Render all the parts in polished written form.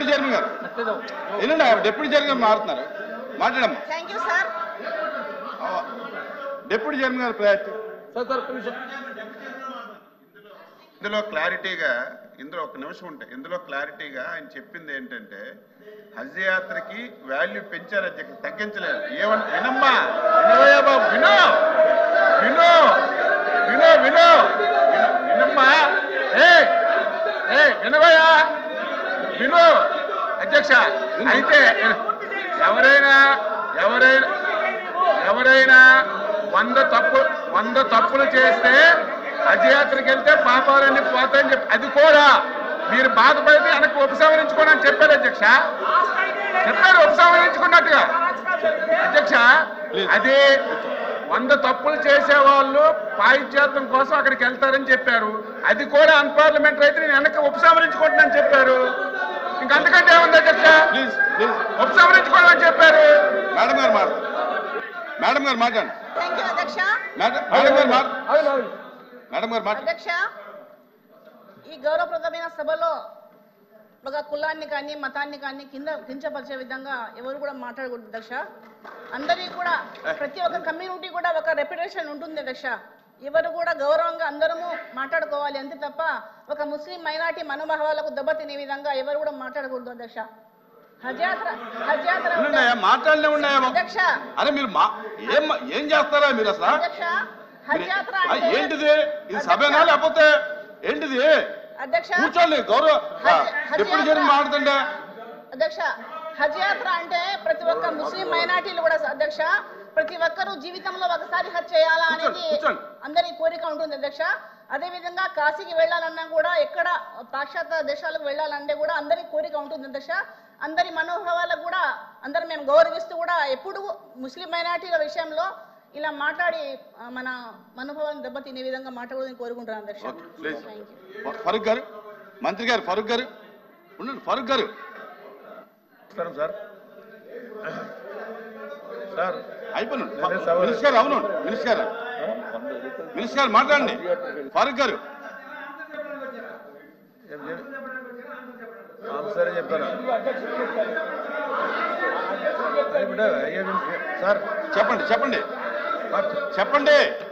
Chairman గారు ఏంటండి deputy chairman గారు మారుతున్నారు మాట్లాడమ్మా. Thank you sir. Deputy chairman గారు ప్రయారిటీ ఇందులో క్లారిటీగా ఒక నిమిషం ఉంటాయి. ఇందులో క్లారిటీగా ఆయన చెప్పింది ఏంటంటే హజ్ యాత్రకి వాల్యూ పెంచారు, అధ్యక్ష తగ్గించలేదు. ఏమన్నా వినమ్మా, వినోయా బాబు, వినో వినో వినో వినో వినమ్మా, వినవయా వినో అధ్యక్ష. అయితే ఎవరైనా 100 తప్పులు చేస్తే హజ్యాత్రకి వెళ్తే పాపాలన్నీ పోతాయని చెప్పి అది కూడా మీరు బాధపడితే వెనక్కి ఉపసంహరించుకోండి అని చెప్పారు అధ్యక్ష. చెప్పారు ఉపసంహరించుకున్నట్టుగా అధ్యక్ష. అదే 100 తప్పులు చేసేవాళ్ళు పాయిత్యాత్రం కోసం అక్కడికి వెళ్తారని చెప్పారు. అది కూడా అన్పార్లమెంటరీ అయితే నేను వెనక్కి ఉపసంహరించుకుంటున్నాను చెప్పారు. ఇంకా అంతకంటే ఏముంది అధ్యక్ష? ఉపసంహరించుకోండి అని చెప్పారు. మేడం గారు మాట్లాడండి. థ్యాంక్ యూ అధ్యక్ష. మేడం గారు అధ్యక్ష, ఈ గౌరవప్రదమైన సభలో ఒక కులాన్ని కానీ మతాన్ని కానీ కించపరిచే విధంగా ఎవరు కూడా మాట్లాడకూడదు అధ్యక్ష. అందరికీ కూడా ప్రతి ఒక్క కమ్యూనిటీ కూడా ఒక రెప్యుటేషన్ ఉంటుంది అధ్యక్ష. ఎవరు కూడా గౌరవంగా అందరము మాట్లాడుకోవాలి అంతే తప్ప ఒక ముస్లిం మైనార్టీ మనోభావాలకు దెబ్బతినే విధంగా ఎవరు కూడా మాట్లాడకూడదు అధ్యక్ష. మాట్లాడలే ఉన్నాయా అధ్యక్ష? అరే మీరు ఏం చేస్తారా మీరు అసలు? అధ్యక్ష, హజ్ యాత్ర ఏంటిది? ఇది సభేనా లేకపోతే ఏంటిది? అధ్యక్ష కూర్చోండి. డిప్యూటీ చైర్మన్ మాట్లాడుతుండే అధ్యక్ష. హజ్ యాత్ర అంటే ప్రతి ఒక్క ముస్లిం మైనార్టీలు కూడా అధ్యక్ష ప్రతి ఒక్కరూ జీవితంలో ఒకసారి హజ్ చేయాలా అనేది అందరి కోరిక ఉంటుంది అధ్యక్ష. అదే విధంగా కాశీకి వెళ్ళాలన్నా కూడా ఎక్కడ పాశ్చాత్య దేశాలకు వెళ్ళాలంటే కూడా అందరి కోరిక ఉంటుంది అధ్యక్ష. అందరి మనోభావాలకు కూడా అందరం మేము గౌరవిస్తూ కూడా ఎప్పుడు ముస్లిం మైనార్టీల విషయంలో ఇలా మాట్లాడి మన మనోభావాన్ని దెబ్బతినే విధంగా మాట్లాడాలని కోరుకుంటున్నాను అధ్యక్ష. ఫరూక్ గారు, మంత్రి గారు, ఫరూక్ గారు ఉండండి. ఫరూక్ గారు సార్ సార్ అయిపోయింది. మినిస్టర్ గారు అవును మినిస్టర్ గారు మాట్లాడండి. ఫరూక్ గారు సరే చెప్తాను సార్. చెప్పండి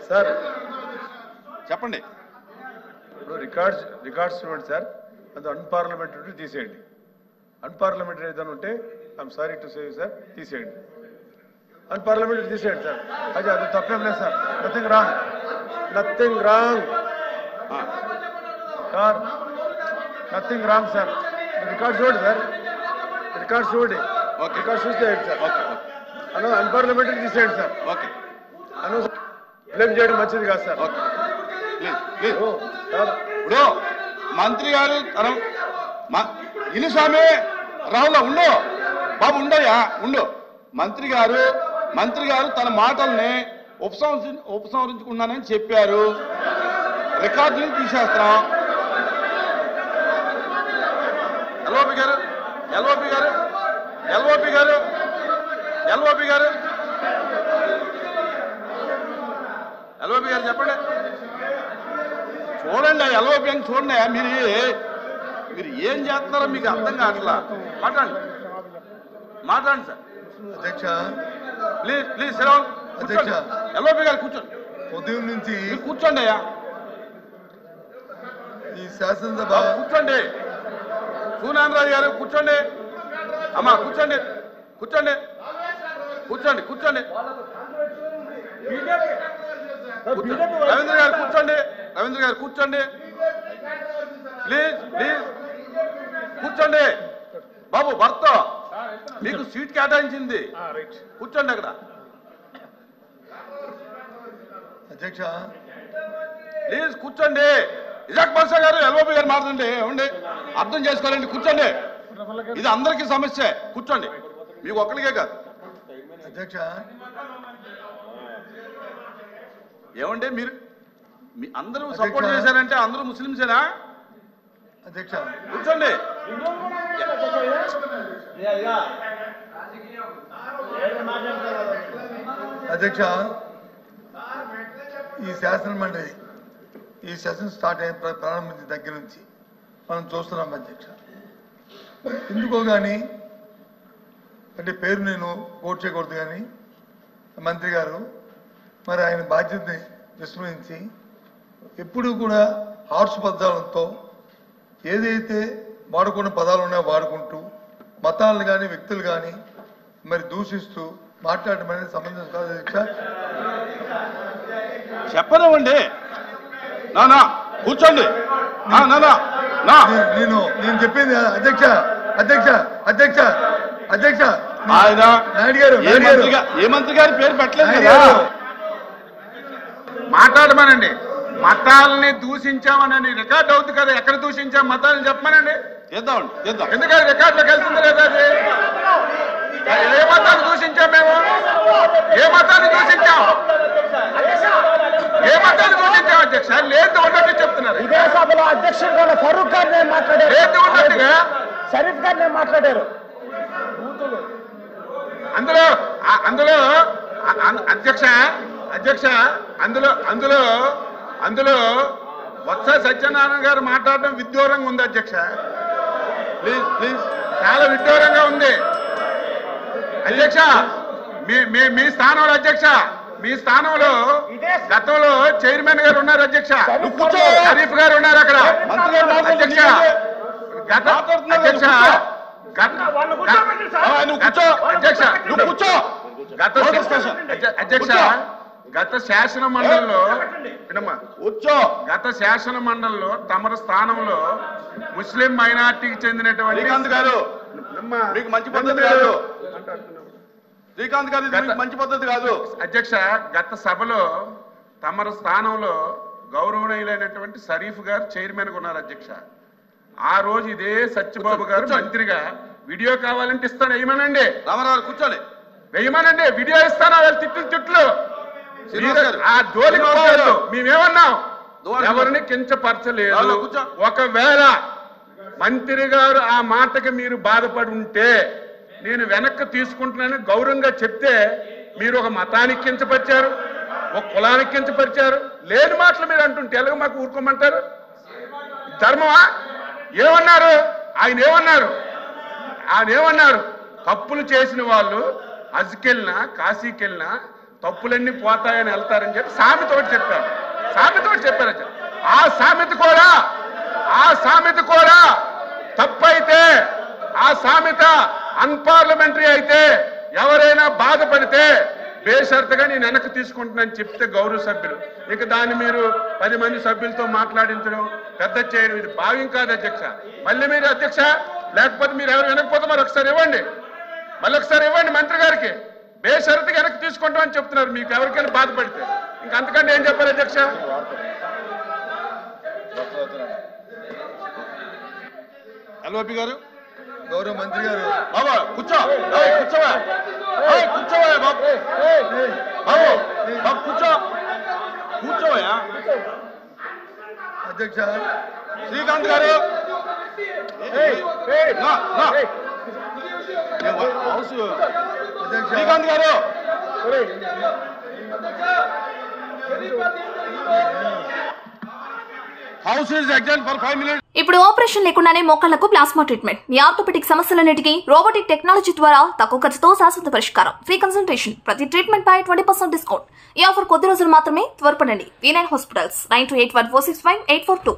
సార్ చెప్పండి. ఇప్పుడు రికార్డ్స్ చూడండి సార్. అది అన్పార్లమెంటరీ తీసేయండి. అన్పార్లమెంటరీ ఏదైనా ఉంటే I'm sorry to say sir తీసేయండి. అన్పార్లమెంటరీ తీసేయండి సార్. అది తప్పేం లేదు sir. Nothing wrong sir. Nothing wrong sir. Record చూడండి సార్. రికార్డ్ చూడండి. రికార్డ్ చూస్తే సార్. అన్పార్లమెంటరీ తీసేయండి సార్. ఓకే బ్లేమ్ చేయడం మంచిది కాదు సార్. ఇప్పుడు మంత్రి గారు ఇను స్వామి రావులా ఉండు బాబు ఉండయా ఉండు. మంత్రి గారు తన మాటల్ని ఉపసంహరించుకున్నానని చెప్పారు. రికార్డుని తీసేస్తాం. ఎల్ఓపి గారు చెప్పండి. చూడండి ఎల్ఓపి అని చూడండి. మీరు ఏం చేస్తున్నారో మీకు అర్థం కావట్లా. మాట్లాడండి సార్. అధ్యక్ష ప్లీజ్ అధ్యక్ష ఎల్ఓపి గారు కూర్చోండి. ఉదయం నుంచి కూర్చోండి అయ్యా. ఈ శాసనసభ కూర్చోండి. సూనారాజు గారు కూర్చోండి. అమ్మా కూర్చోండి. రవీంద్ర గారు కూర్చోండి. ప్లీజ్ కూర్చోండి. బాబు భర్త మీకు సీట్ కేటాయించింది. కూర్చోండి అక్కడ. అధ్యక్ష ప్లీజ్ కూర్చోండి. ఇజాక్ బాషా గారు ఎల్ఓపి గారు మాట్లాడండి. ఏమండి అర్థం చేసుకోవాలండి. కూర్చోండి. ఇది అందరికీ సమస్య. కూర్చోండి. మీకు ఒక్కరికే కాదు. అధ్యక్ష ఏమంటే మీరు అందరూ సపోర్ట్ చేశారంటే అందరూ ముస్లింసేనా? అధ్యక్ష కూర్చోండి. అధ్యక్ష ఈ శాసన మండలి ఈ సెషన్ స్టార్ట్ అయిన ప్రారంభించిన దగ్గర నుంచి మనం చూస్తున్నాం అధ్యక్ష. ఎందుకో కానీ అంటే పేరు నేను కోట్ చేయకూడదు కానీ మంత్రి గారు మరి ఆయన బాధ్యతని విస్మరించి ఎప్పుడు కూడా హార్ష్ పదాలతో ఏదైతే వాడుకున్న పదాలు ఉన్నాయో వాడుకుంటూ మతాలను కానీ వ్యక్తులు కానీ మరి దూషిస్తూ మాట్లాడడం అనేది సంబంధం కాదు అధ్యక్ష. చెప్పనివ్వండి. నా కూర్చోండి. నేను చెప్పింది అధ్యక్ష అధ్యక్ష అధ్యక్ష అధ్యక్ష ఆయన నాయుడు గారు ఏ మంత్రి గారి పేరు పెట్టలేదు కదా. మాట్లాడమనండి. మతాలని దూషించామని రికార్డ్ అవుతుంది కదా, ఎక్కడ దూషించాం మతాలను చెప్పమనండి. చేద్దాం. ఎందుకంటే రికార్డులోకి వెళ్తుంది లేదా అది? ఏ మతాన్ని దూషించాం మేము? ఏ మతాన్ని దూషించాం? ఏ మతాన్ని దూషించాం అధ్యక్ష? లేదు ఉన్నట్టు చెప్తున్నారు. ఇదే సభలో అధ్యక్షుడు కూడా ఫరూక్ గారు నేను మాట్లాడారు, లేదు ఉన్నట్టుగా షరీఫ్ గారు నేను మాట్లాడారు. అందులో అందులో అధ్యక్ష అధ్యక్ష అందులో అందులో అందులో బొత్స సత్యనారాయణ గారు మాట్లాడడం విడ్డూరంగా ఉంది అధ్యక్ష. ప్లీజ్ చాలా విడ్డూరంగా ఉంది అధ్యక్ష. మీ స్థానంలో అధ్యక్ష, మీ స్థానంలో గతంలో చైర్మన్ గారు ఉన్నారు అధ్యక్ష, షరీఫ్ గారు ఉన్నారు అక్కడ అధ్యక్ష. అధ్యక్ష గత శాసన మండలిలో తమరి స్థానంలో ముస్లిం మైనార్టీకి చెందినటువంటి శ్రీకాంత్ గారు మీకు మంచి పద్ధతి కాదు. శ్రీకాంత్ గారు ఇది మంచి పద్ధతి కాదు అధ్యక్ష. గత సభలో తమరి స్థానంలో గౌరవనీయులైనటువంటి షరీఫ్ గారు చైర్మన్ గా ఉన్నారు అధ్యక్ష. ఆ రోజు ఇదే సత్యబాబు గారు మంత్రిగా వీడియో కావాలంటే ఇస్తాను వేయమనండి. రామారావు కూర్చోండి, వేయమనండి. వీడియో ఇస్తాను. వాళ్ళు తిట్లు ఆ జోలికి పోవద్దు. మేమేమన్నాం? ఎవరిని కించపరచలేదు. ఒకవేళ మంత్రి గారు ఆ మాటకి మీరు బాధపడి ఉంటే నేను వెనక్కి తీసుకుంటున్నాను గౌరవంగా చెప్తే మీరు ఒక మతానికి కించపరిచారు, ఒక కులానికి కించపరిచారు. లేని మాటలు మీరు అంటుంటే ఎలాగ మాకు ఊరుకోమంటారు? ధర్మమా? ఏమన్నారు ఆయన? ఏమన్నారు? తప్పులు చేసిన వాళ్ళు హజ్కెళ్ళినా కాశీకెళ్ళినా తప్పులన్నీ పోతాయని వెళ్తారని చెప్పి సామెతోటి చెప్పారు. ఆ సామెత కూడా తప్పైతే, ఆ సామెత అన్పార్లమెంటరీ అయితే, ఎవరైనా బాధపడితే బేషరతుగా నేను వెనక్కి తీసుకుంటున్నాను చెప్తే గౌరవ సభ్యులు ఇక దాన్ని మీరు 10 మంది సభ్యులతో మాట్లాడించడం పెద్ద చేయడం ఇది భావ్యం కాదు అధ్యక్ష. మళ్ళీ మీరు అధ్యక్ష లేకపోతే మీరు ఎవరు వినకపోతే మరి ఒకసారి ఇవ్వండి, మళ్ళీ ఒకసారి ఇవ్వండి మంత్రి గారికి. బేషరతుగా వెనక్కి తీసుకుంటామని చెప్తున్నారు. మీకు ఎవరికైనా బాధపడితే ఇంక అంతకంటే ఏం చెప్పారు అధ్యక్ష? ఎల్ఓపి గారు, గౌరవ మంత్రి గారు బాబా కూర్చోవా బాబు, కూర్చోవా అధ్యక్ష. శ్రీకాంత్ గారు శ్రీకాంత్ గారు house is exam for 5 minutes. ఇప్పుడు ఆపరేషన్ లేకుండానే మోకాళ్లకు ప్లాస్మా ట్రీట్మెంట్. మీ ఆర్థోపెటిక్ సమస్యలన్నిటికీ రోబోటిక్ టెక్నాలజీ ద్వారా తక్కువ ఖర్చుతో శాశ్వత పరిష్కారం. Free consultation. ప్రతి ట్రీట్మెంట్ పై 20% డిస్కౌంట్. ఈ ఆఫర్ కొద్ది రోజులు మాత్రమే. త్వరపడండి. V9 hospitals 9281465842.